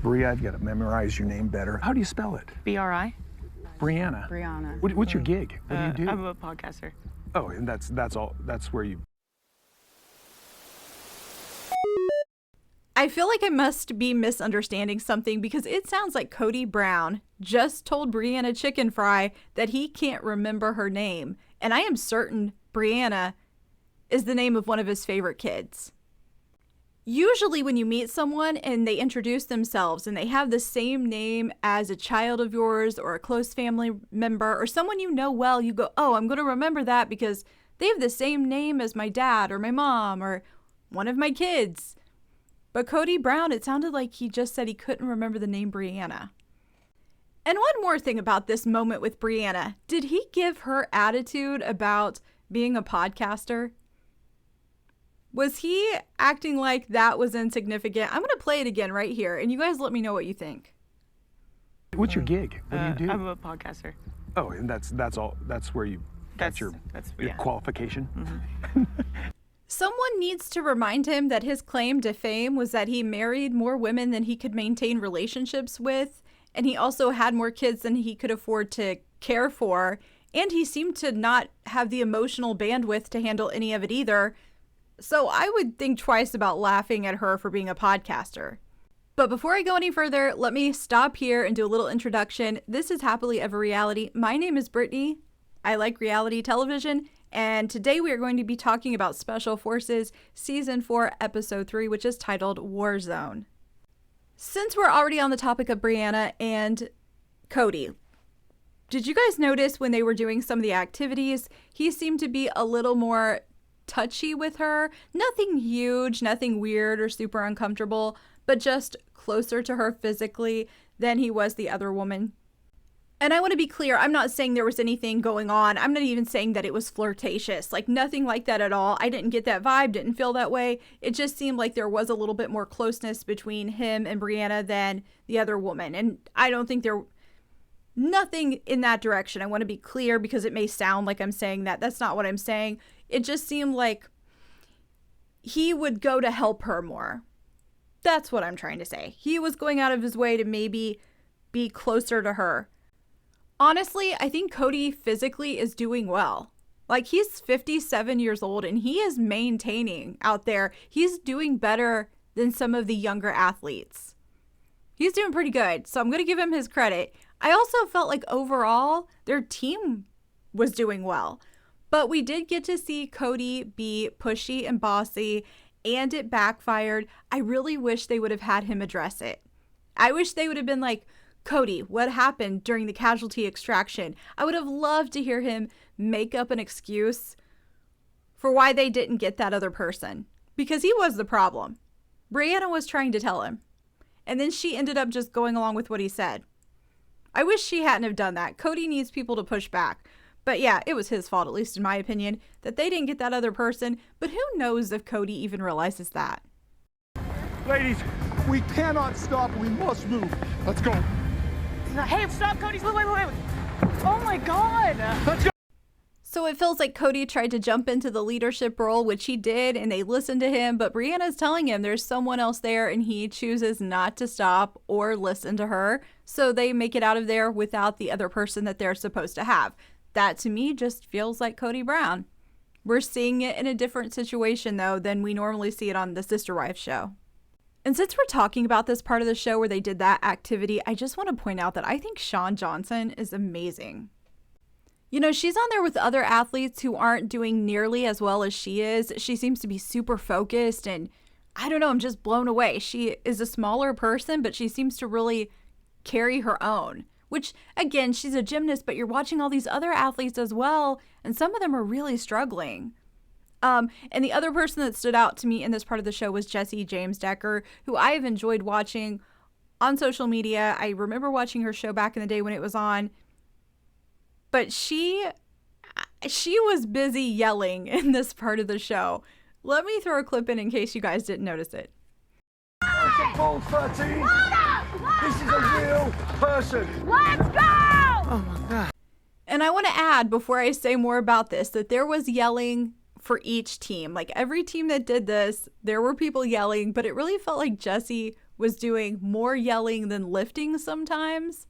Bria, I've got to memorize your name better. How do you spell it? B-R-I. Brianna. Brianna. What's your gig? What do you do? I'm a podcaster. Oh, and that's all. That's where you. I feel like I must be misunderstanding something because it sounds like Kody Brown just told Brianna Chickenfry that he can't remember her name. And I am certain Brianna is the name of one of his favorite kids. Usually when you meet someone and they introduce themselves and they have the same name as a child of yours or a close family member or someone you know well, you go, oh, I'm going to remember that because they have the same name as my dad or my mom or one of my kids. But Kody Brown, it sounded like he just said he couldn't remember the name Brianna. And one more thing about this moment with Brianna. Did he give her attitude about being a podcaster? Was he acting like that was insignificant? I'm going to play it again right here, and you guys let me know what you think. What's your gig? What do you do? I'm a podcaster. Oh, and that's all. That's where you. That's your qualification. Mm-hmm. Someone needs to remind him that his claim to fame was that he married more women than he could maintain relationships with, and he also had more kids than he could afford to care for, and he seemed to not have the emotional bandwidth to handle any of it either. So I would think twice about laughing at her for being a podcaster. But before I go any further, let me stop here and do a little introduction. This is Happily Ever Reality. My name is Brittany. I like reality television. And today we are going to be talking about Special Forces Season 4, Episode 3, which is titled War Zone. Since we're already on the topic of Brianna and Kody, did you guys notice when they were doing some of the activities, he seemed to be a little more touchy with her? Nothing huge, nothing weird or super uncomfortable, but just closer to her physically than he was the other woman. And I want to be clear, I'm not saying there was anything going on. I'm not even saying that it was flirtatious. Like, nothing like that at all. I didn't get that vibe, didn't feel that way. It just seemed like there was a little bit more closeness between him and Brianna than the other woman. And I don't think nothing in that direction. I want to be clear because it may sound like I'm saying that. That's not what I'm saying. It just seemed like he would go to help her more. That's what I'm trying to say. He was going out of his way to maybe be closer to her. Honestly, I think Kody physically is doing well. Like, he's 57 years old and he is maintaining out there. He's doing better than some of the younger athletes. He's doing pretty good, so I'm going to give him his credit. I also felt like overall, their team was doing well. But we did get to see Kody be pushy and bossy, and it backfired. I really wish they would have had him address it. I wish they would have been like, Kody, what happened during the casualty extraction? I would have loved to hear him make up an excuse for why they didn't get that other person. Because he was the problem. Brianna was trying to tell him. And then she ended up just going along with what he said. I wish she hadn't have done that. Kody needs people to push back. But yeah, it was his fault, at least in my opinion, that they didn't get that other person. But who knows if Kody even realizes that? Ladies, we cannot stop. We must move. Let's go. Hey, stop, Kody. Wait. Oh my God. Let's go. So it feels like Kody tried to jump into the leadership role, which he did, and they listened to him. But Brianna's telling him there's someone else there, and he chooses not to stop or listen to her. So they make it out of there without the other person that they're supposed to have. That to me just feels like Kody Brown. We're seeing it in a different situation, though, than we normally see it on the Sister Wives show. And since we're talking about this part of the show where they did that activity, I just want to point out that I think Shawn Johnson is amazing. You know, she's on there with other athletes who aren't doing nearly as well as she is. She seems to be super focused, and I don't know, I'm just blown away. She is a smaller person, but she seems to really carry her own. Which, again, she's a gymnast, but you're watching all these other athletes as well, and some of them are really struggling. And the other person that stood out to me in this part of the show was Jessie James Decker, who I have enjoyed watching on social media. I remember watching her show back in the day when it was on. But she was busy yelling in this part of the show. Let me throw a clip in case you guys didn't notice it. Ball 13. This is a real person. Let's go! Oh my God. And I want to add, before I say more about this, that there was yelling for each team. Like, every team that did this, there were people yelling, but it really felt like Jessie was doing more yelling than lifting sometimes.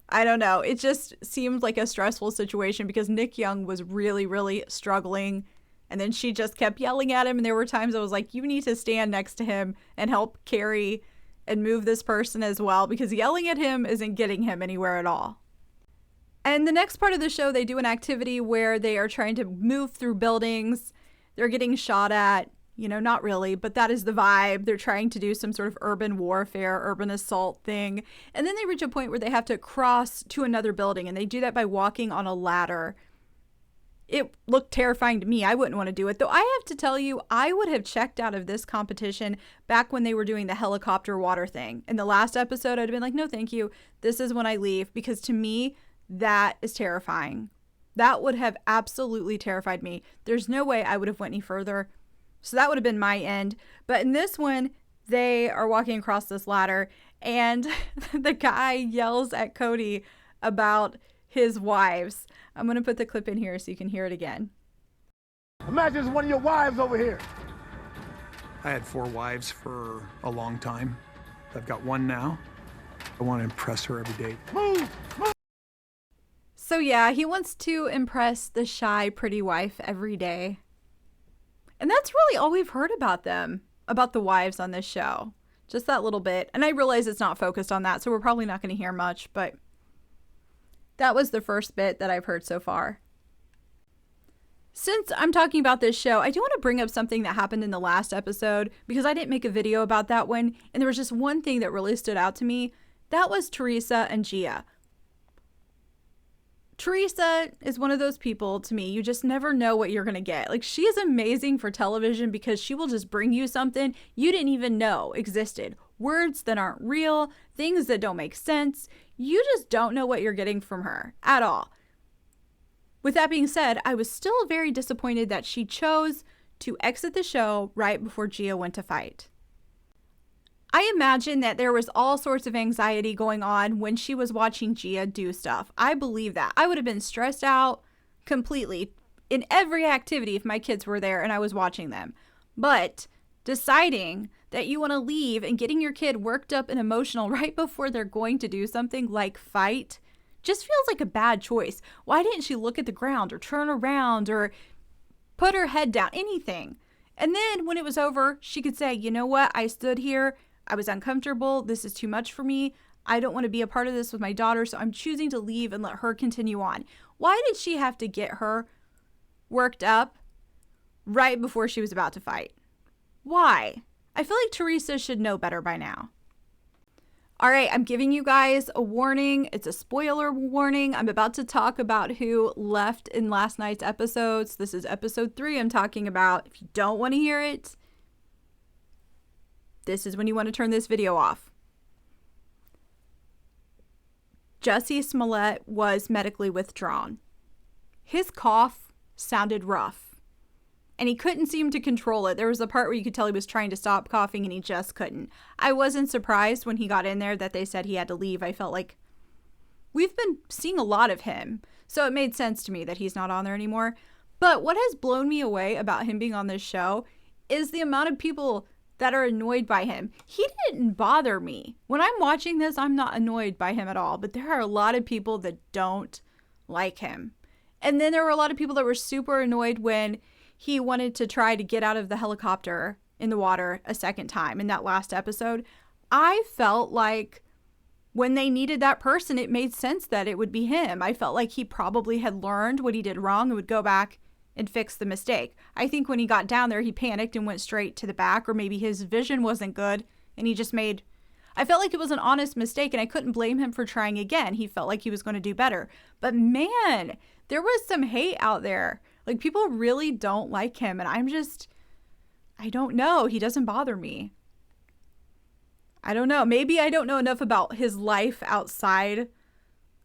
I don't know. It just seemed like a stressful situation because Nick Young was really, really struggling. And then she just kept yelling at him. And there were times I was like, you need to stand next to him and help carry and move this person as well, because yelling at him isn't getting him anywhere at all. And the next part of the show, they do an activity where they are trying to move through buildings. They're getting shot at. You know, not really, but that is the vibe. They're trying to do some sort of urban warfare, urban assault thing. And then they reach a point where they have to cross to another building, and they do that by walking on a ladder. It looked terrifying to me. I wouldn't want to do it. Though I have to tell you, I would have checked out of this competition back when they were doing the helicopter water thing. In the last episode, I'd have been like, no, thank you. This is when I leave, because to me, that is terrifying. That would have absolutely terrified me. There's no way I would have went any further. So that would have been my end. But in this one, they are walking across this ladder, and the guy yells at Kody about his wives. I'm going to put the clip in here so you can hear it again. Imagine it's one of your wives over here. I had 4 wives for a long time. I've got 1 now. I want to impress her every day. Move! Move! So yeah, he wants to impress the shy, pretty wife every day. And that's really all we've heard about them, about the wives on this show. Just that little bit. And I realize it's not focused on that, so we're probably not going to hear much, but that was the first bit that I've heard so far. Since I'm talking about this show, I do want to bring up something that happened in the last episode, because I didn't make a video about that one, and there was just one thing that really stood out to me. That was Teresa and Gia. Teresa is one of those people, to me, you just never know what you're going to get. Like, she is amazing for television because she will just bring you something you didn't even know existed. Words that aren't real, things that don't make sense. You just don't know what you're getting from her at all. With that being said, I was still very disappointed that she chose to exit the show right before Gia went to fight. I imagine that there was all sorts of anxiety going on when she was watching Gia do stuff. I believe that. I would have been stressed out completely in every activity if my kids were there and I was watching them. But deciding that you want to leave and getting your kid worked up and emotional right before they're going to do something like fight just feels like a bad choice. Why didn't she look at the ground or turn around or put her head down, anything? And then when it was over, she could say, you know what, I stood here, I was uncomfortable, this is too much for me, I don't want to be a part of this with my daughter, so I'm choosing to leave and let her continue on. Why did she have to get her worked up right before she was about to fight? Why? I feel like Teresa should know better by now. All right, I'm giving you guys a warning. It's a spoiler warning. I'm about to talk about who left in last night's episodes. This is episode 3 I'm talking about. If you don't want to hear it, this is when you want to turn this video off. Jussie Smollett was medically withdrawn. His cough sounded rough, and he couldn't seem to control it. There was a part where you could tell he was trying to stop coughing, and he just couldn't. I wasn't surprised when he got in there that they said he had to leave. I felt like we've been seeing a lot of him, so it made sense to me that he's not on there anymore. But what has blown me away about him being on this show is the amount of people that are annoyed by him. He didn't bother me. When I'm watching this, I'm not annoyed by him at all, but there are a lot of people that don't like him. And then there were a lot of people that were super annoyed when he wanted to try to get out of the helicopter in the water a second time in that last episode. I felt like when they needed that person, it made sense that it would be him. I felt like he probably had learned what he did wrong and would go back and fix the mistake. I think when he got down there, he panicked and went straight to the back, or maybe his vision wasn't good and he just made... I felt like it was an honest mistake, and I couldn't blame him for trying again. He felt like he was going to do better. But man, there was some hate out there. Like, people really don't like him, and I don't know. He doesn't bother me. I don't know. Maybe I don't know enough about his life outside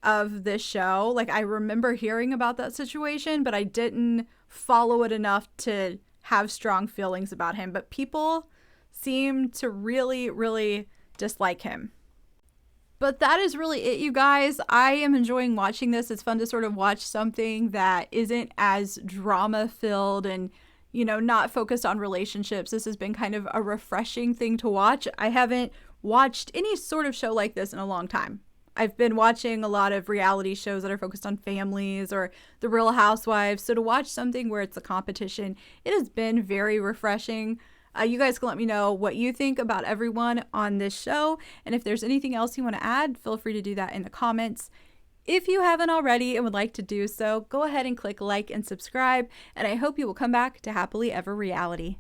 of this show. Like, I remember hearing about that situation, but I didn't follow it enough to have strong feelings about him. But people seem to really, really dislike him. But that is really it, you guys. I am enjoying watching this. It's fun to sort of watch something that isn't as drama-filled and not focused on relationships. This has been kind of a refreshing thing to watch. I haven't watched any sort of show like this in a long time. I've been watching a lot of reality shows that are focused on families or The Real Housewives. So to watch something where it's a competition, it has been very refreshing. You guys can let me know what you think about everyone on this show. And if there's anything else you want to add, feel free to do that in the comments. If you haven't already and would like to do so, go ahead and click like and subscribe. And I hope you will come back to Happily Ever Reality.